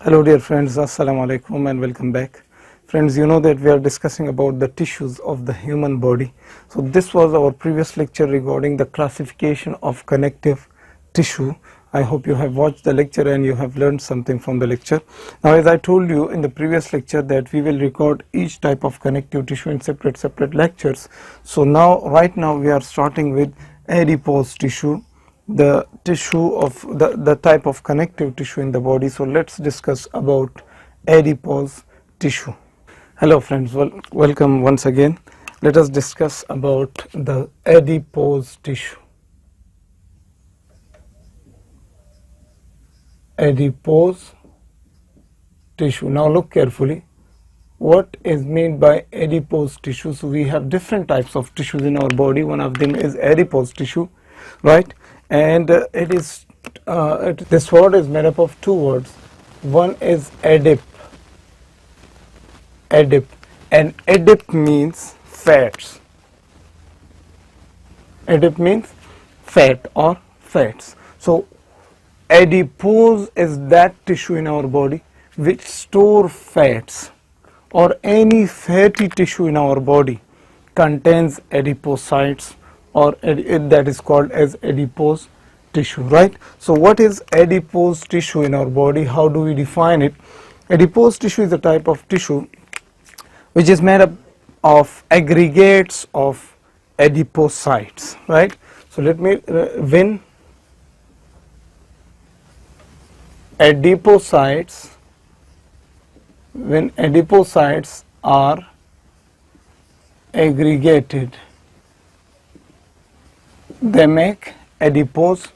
Hello dear friends, Assalamu alaikum and welcome back. Friends, you know that we are discussing about the tissues of the human body. So this was our previous lecture regarding the classification of connective tissue. I hope you have watched the lecture and you have learned something from the lecture. Now, as I told you in the previous lecture that we will record each type of connective tissue in separate lectures. So now, right now we are starting with adipose tissue, the tissue of the type of connective tissue in the body. So let's discuss about adipose tissue. Hello friends, welcome once again. Let us discuss about the adipose tissue. Adipose tissue. Now look carefully. What is meant by adipose tissue? So we have different types of tissues in our body. One of them is adipose tissue, right? And this word is made up of two words. One is adip, and adip means fats. Adip means fat or fats. So adipose is that tissue in our body which store fats, or any fatty tissue in our body contains adipocytes, or that is called as adipose tissue, right? So what is adipose tissue in our body? How do we define it? Adipose tissue is a type of tissue which is made up of aggregates of adipocytes, right? So let me when adipocytes are aggregated, they make adipose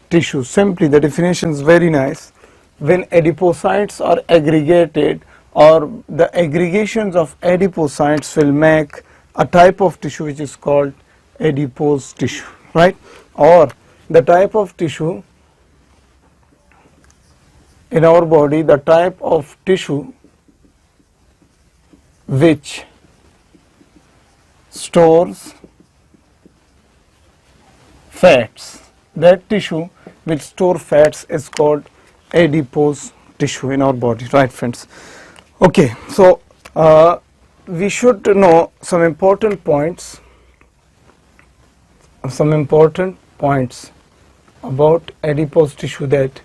tissue. Simply, the definition is very nice. When adipocytes are aggregated, or the aggregations of adipocytes will make a type of tissue which is called adipose tissue, right? Or the type of tissue in our body, the type of tissue which stores fats, that tissue which store fats is called adipose tissue in our body, right friends? Okay, so we should know some important points about adipose tissue. That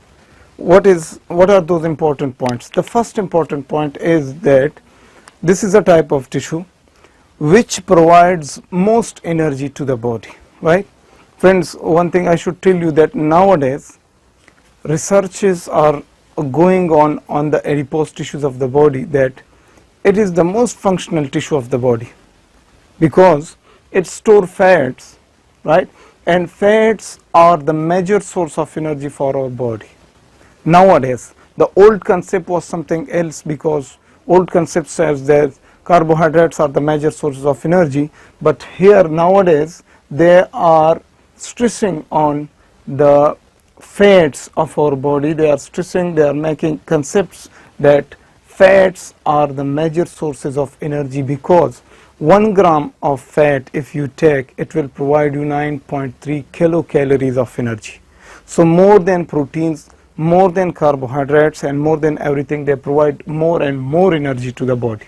what are those important points? The first important point is that this is a type of tissue which provides most energy to the body, right? Friends, one thing I should tell you that nowadays researches are going on the adipose tissues of the body, that it is the most functional tissue of the body because it stores fats, right? And fats are the major source of energy for our body. Nowadays, the old concept was something else, because old concept says that carbohydrates are the major sources of energy, but here nowadays they are stressing on the fats of our body. They are making concepts that fats are the major sources of energy, because 1 gram of fat, if you take, it will provide you 9.3 kilocalories of energy. So more than proteins, more than carbohydrates, and more than everything, they provide more and more energy to the body,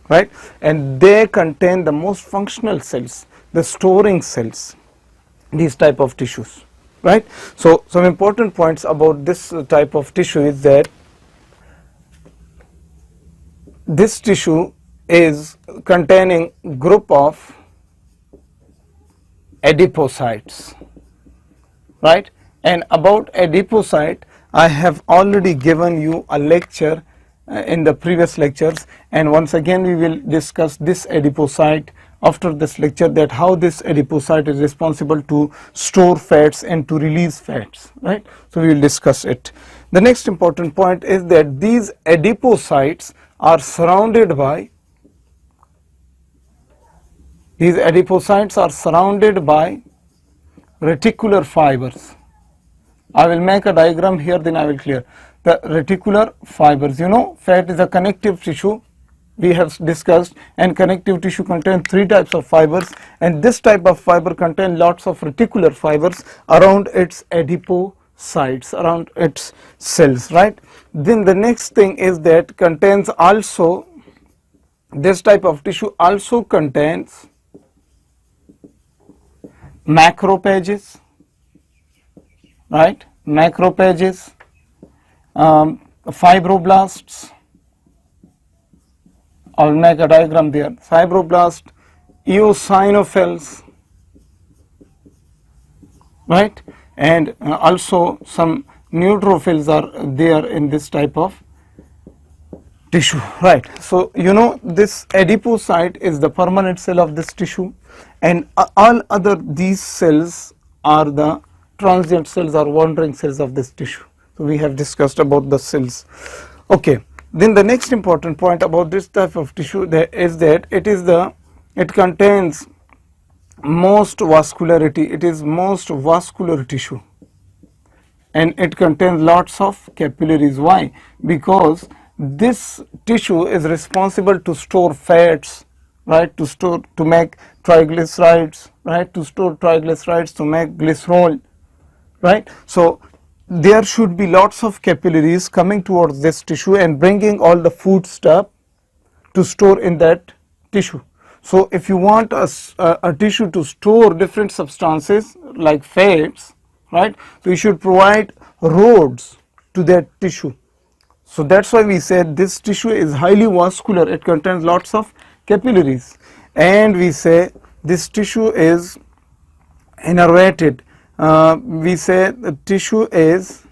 right? And they contain the most functional cells, the storing cells, these type of tissues, right? So some important points about this type of tissue is that this tissue is containing group of adipocytes, right? And about adipocyte, I have already given you a lecture in the previous lectures, and once again we will discuss this adipocyte after this lecture, that how this adipocyte is responsible to store fats and to release fats, right? So we will discuss it. The next important point is that these adipocytes are surrounded by reticular fibers. I will make a diagram here, then I will clear. The reticular fibers, you know, fat is a connective tissue we have discussed, and connective tissue contains 3 types of fibers, and this type of fiber contains lots of reticular fibers around its adipose sites, around its cells, right? Then the next thing is that contains also, this type of tissue also contains macrophages, right? Macrophages, fibroblasts. I'll make a diagram there. Fibroblast, eosinophils, right? And also some neutrophils are there in this type of tissue, right? So you know this adipocyte is the permanent cell of this tissue, and all other these cells are the transient cells or wandering cells of this tissue. So we have discussed about the cells. Okay, then the next important point about this type of tissue is that it contains most vascularity. It is most vascular tissue, and it contains lots of capillaries. Why? Because this tissue is responsible to store fats, right? To make triglycerides, right? To store triglycerides, to make glycerol, right? So there should be lots of capillaries coming towards this tissue and bringing all the food stuff to store in that tissue. So if you want a tissue to store different substances like fats, right? So you should provide roads to that tissue. So that's why we said this tissue is highly vascular. It contains lots of capillaries, and we say this tissue is innervated. We say the tissue is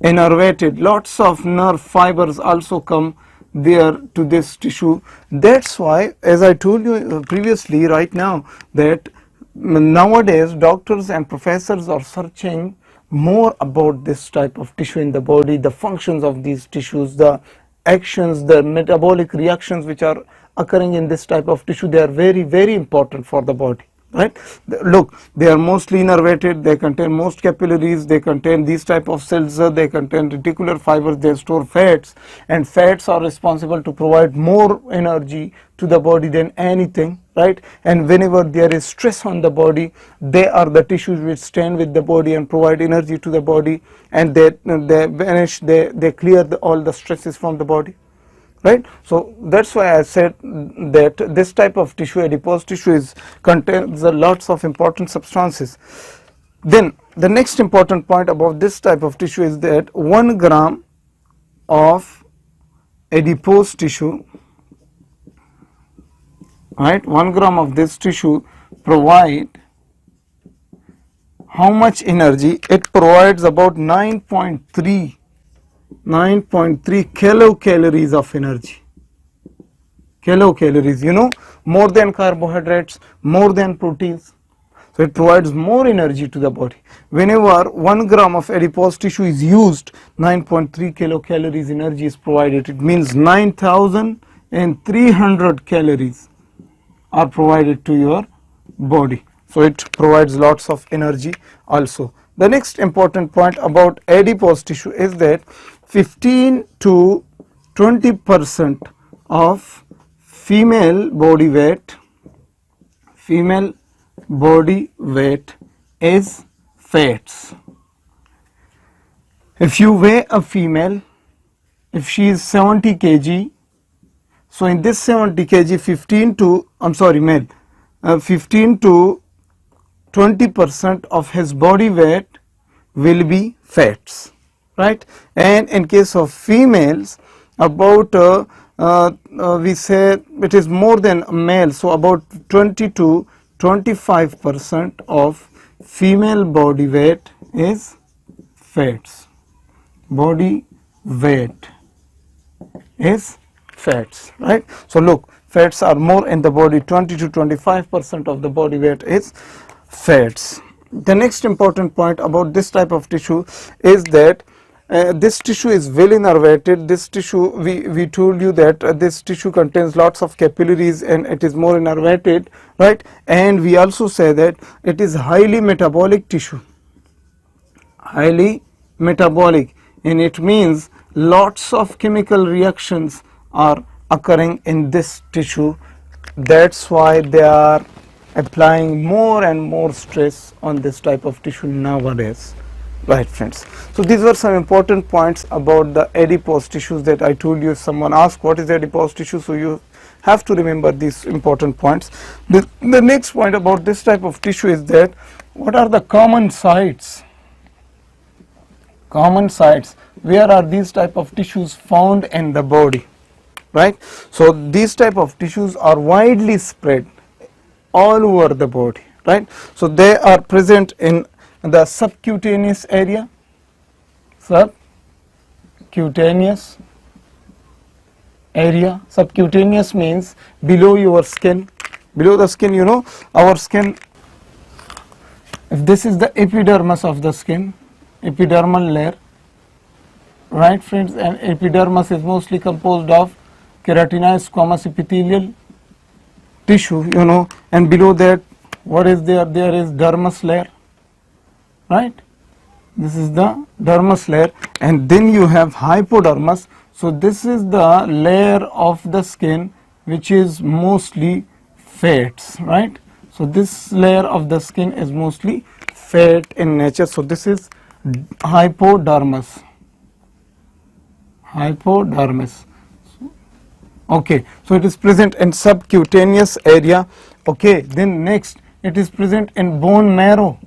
innervated. Lots of nerve fibers also come there to this tissue. That's why, as I told you previously, right now, that nowadays doctors and professors are searching more about this type of tissue in the body, the functions of these tissues, the actions, the metabolic reactions which are occurring in this type of tissue. They are very, very important for the body, right? Look, they are mostly innervated, they contain most capillaries, they contain these type of cells, they contain reticular fibers, they store fats, and fats are responsible to provide more energy to the body than anything, right? And whenever there is stress on the body, they are the tissues which stand with the body and provide energy to the body, and they vanish, they clear all the stresses from the body, right? So that's why I said that this type of tissue, adipose tissue, contains lots of important substances. Then the next important point about this type of tissue is that 1 gram of adipose tissue, right, 1 gram of this tissue provide how much energy? It provides about 9.3 kilocalories of energy. Kilocalories, you know, more than carbohydrates, more than proteins. So it provides more energy to the body. Whenever 1 gram of adipose tissue is used, 9.3 kilocalories energy is provided. It means 9,300 calories are provided to your body. So it provides lots of energy also. The next important point about adipose tissue is that 15 to 20% of female body weight is fats. If you weigh a female, if she is 70 kg, so in this 70 kg, 15 to 20% of his body weight will be fats, right? And in case of females, about we say it is more than male, so about 20 to 25% of female body weight is fats. Body weight is fats, right? So look, fats are more in the body. 20 to 25% of the body weight is fats. The next important point about this type of tissue is that this tissue is well innervated. This tissue, we told you that this tissue contains lots of capillaries and it is more innervated, right? And we also say that it is highly metabolic tissue. Highly metabolic, and it means lots of chemical reactions are occurring in this tissue. That's why they are applying more and more stress on this type of tissue nowadays. Right, friends. So these were some important points about the adipose tissues that I told you. If someone asks what is adipose tissue, so you have to remember these important points. The next point about this type of tissue is that what are the common sites? Common sites. Where are these type of tissues found in the body? Right. So these type of tissues are widely spread all over the body. Right. So they are present in the subcutaneous area. Subcutaneous area. Subcutaneous means below your skin. Below the skin, you know, our skin, if this is the epidermis of the skin, epidermal layer, right, friends, and epidermis is mostly composed of keratinized squamous epithelial tissue, you know, and below that, what is there? There is dermis layer, right? This is the dermis layer, and then you have hypodermis. So this is the layer of the skin which is mostly fats, right? So this layer of the skin is mostly fat in nature. So this is hypodermis. Hypodermis. Okay, so it is present in subcutaneous area. Okay, then next it is present in bone marrow.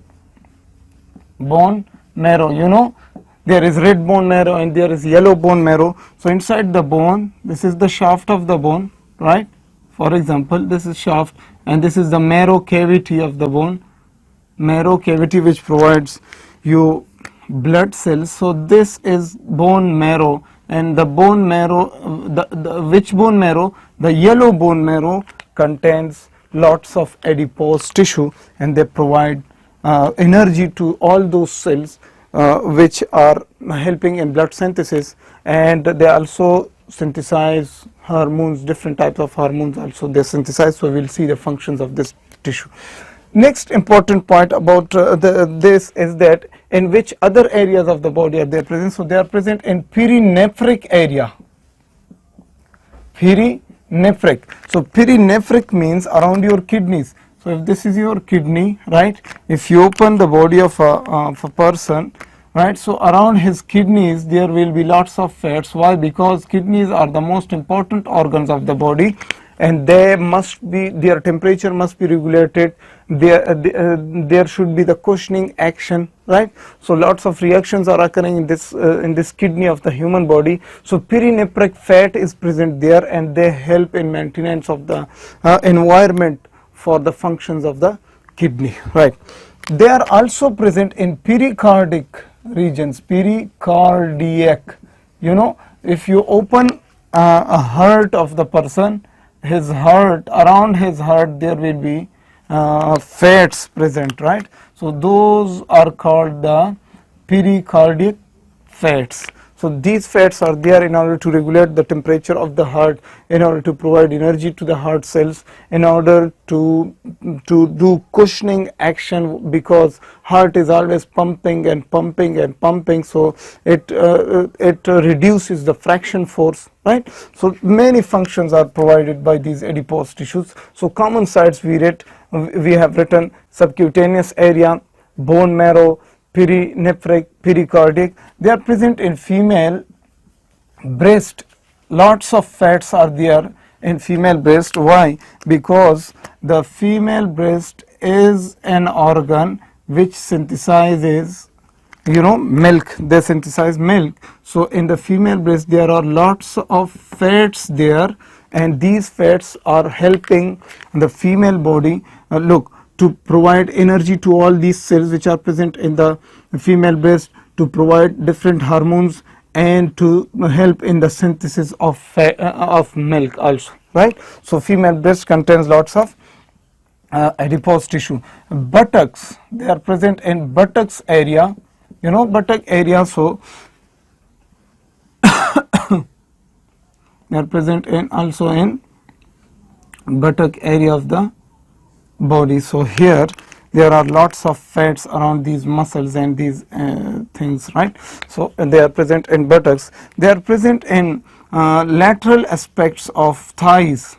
Bone marrow, you know, there is red bone marrow and there is yellow bone marrow. So inside the bone, this is the shaft of the bone, right? For example, this is shaft and this is the marrow cavity of the bone. Marrow cavity which provides you blood cells. So this is bone marrow, and the bone marrow, which bone marrow? The yellow bone marrow contains lots of adipose tissue, and they provide energy to all those cells which are helping in blood synthesis, and they also synthesize hormones, different types of hormones also they synthesize. So we will see the functions of this tissue. Next important point about this is that in which other areas of the body are they present. So they are present in perinephric area. Perinephric. So perinephric means around your kidneys. So if this is your kidney, right, if you open the body of a person, right, so around his kidneys there will be lots of fats. Why? Because kidneys are the most important organs of the body, and they must be, their temperature must be regulated. There should be the cushioning action, right? So lots of reactions are occurring in this kidney of the human body. So perinephric fat is present there, and they help in maintenance of the environment for the functions of the kidney, right? They are also present in pericardic regions. Pericardiac, you know, if you open a heart of the person, his heart, around his heart there will be fats present, right? So those are called the pericardiac fats. So these fats are there in order to regulate the temperature of the heart, in order to provide energy to the heart cells, in order to do cushioning action, because heart is always pumping and pumping and pumping. So it reduces the fraction force, right? So many functions are provided by these adipose tissues. So common sites we have written subcutaneous area, bone marrow, perinephric, pericardiac. They are present in female breast. Lots of fats are there in female breast. Why? Because the female breast is an organ which synthesizes, you know, milk. They synthesize milk. So in the female breast there are lots of fats there, and these fats are helping the female body to provide energy to all these cells which are present in the female breast, to provide different hormones, and to help in the synthesis of milk also, right? So female breast contains lots of adipose tissue. Buttocks, they are present in buttocks area, you know, buttock area. So they are present in also in buttock area of the body. So here there are lots of fats around these muscles and these things, right? So they are present in buttocks. They are present in lateral aspects of thighs.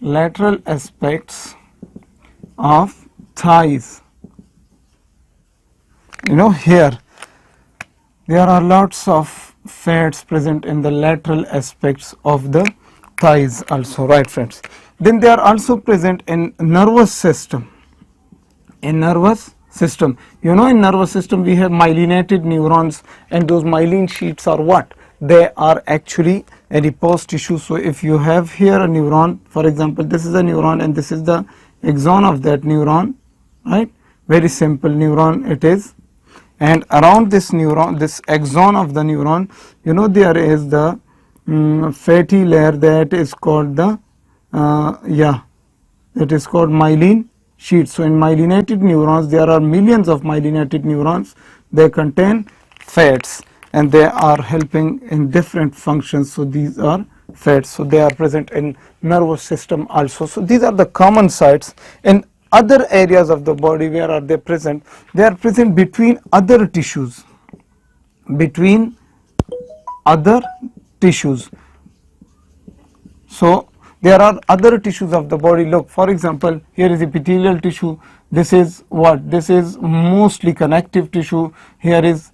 Lateral aspects of thighs. You know, here there are lots of fats present in the lateral aspects of the thighs also, right friends. Then they are also present in nervous system. In nervous system, you know, in nervous system we have myelinated neurons, and those myelin sheets are what? They are actually adipose tissue. So if you have here a neuron, for example, this is a neuron and this is the axon of that neuron, right? Very simple neuron it is. And around this neuron, this axon of the neuron, you know, there is the fatty layer that is called the that is called myelin sheet. So in myelinated neurons, there are millions of myelinated neurons. They contain fats and they are helping in different functions. So these are fats. So they are present in nervous system also. So these are the common sites. In other areas of the body, where are they present? They are present between other tissues. Between other tissues. So there are other tissues of the body. Look, for example, here is epithelial tissue. This is what? This is mostly connective tissue. Here is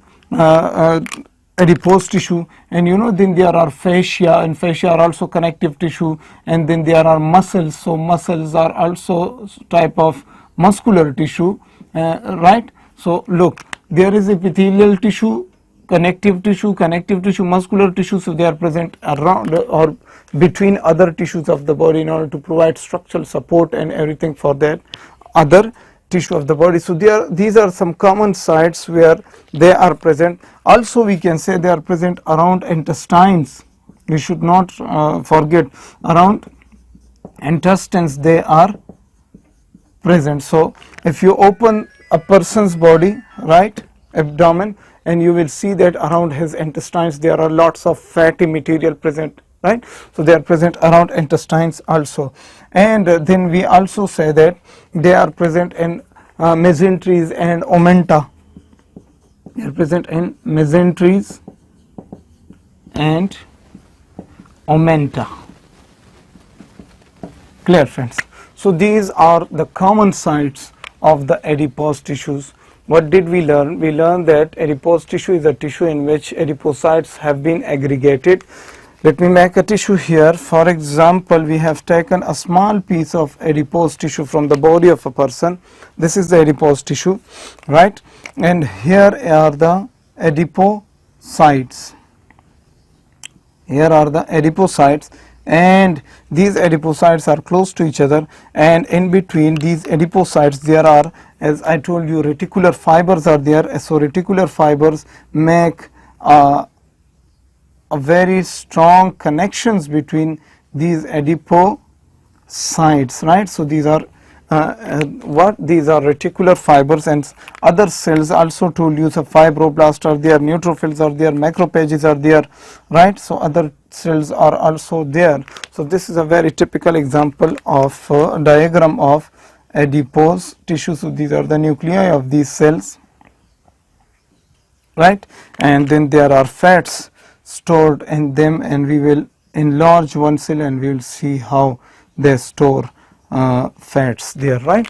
adipose tissue, and you know, then there are fascia, and fascia are also connective tissue, and then there are muscles. So muscles are also type of muscular tissue, right? So look, there is epithelial tissue, connective tissue, muscular tissue. So they are present around or between other tissues of the body in order to provide structural support and everything for that other tissue of the body. So these are some common sites where they are present. Also we can say they are present around intestines. We should not forget, around intestines they are present. So if you open a person's body, right, abdomen, and you will see that around his intestines there are lots of fatty material present, right? So they are present around intestines also. And then we also say that they are present in mesenteries and ommenta. They are present in mesenteries and ommenta. Clear, friends? So these are the common sites of the adipose tissues. What did we learn? We learned that adipose tissue is a tissue in which adipocytes have been aggregated. Let me make a tissue here. For example, we have taken a small piece of adipose tissue from the body of a person. This is the adipose tissue, right? And here are the adipocytes. Here are the adipocytes, and these adipocytes are close to each other, and in between these adipocytes there are, as I told you, reticular fibers are there. So reticular fibers make a very strong connections between these adipocytes, right? So these are these are reticular fibers, and other cells also told you. So fibroblasts are there, neutrophils are there, macrophages are there, right? So other cells are also there. So this is a very typical example of diagram of adipose tissue. So these are the nuclei of these cells, right? And then there are fats stored in them, and we will enlarge one cell and we will see how they store fats there, right?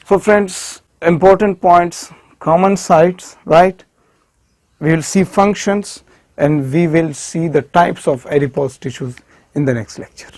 So friends, important points, common sites, right? We will see functions, and we will see the types of adipose tissues in the next lecture.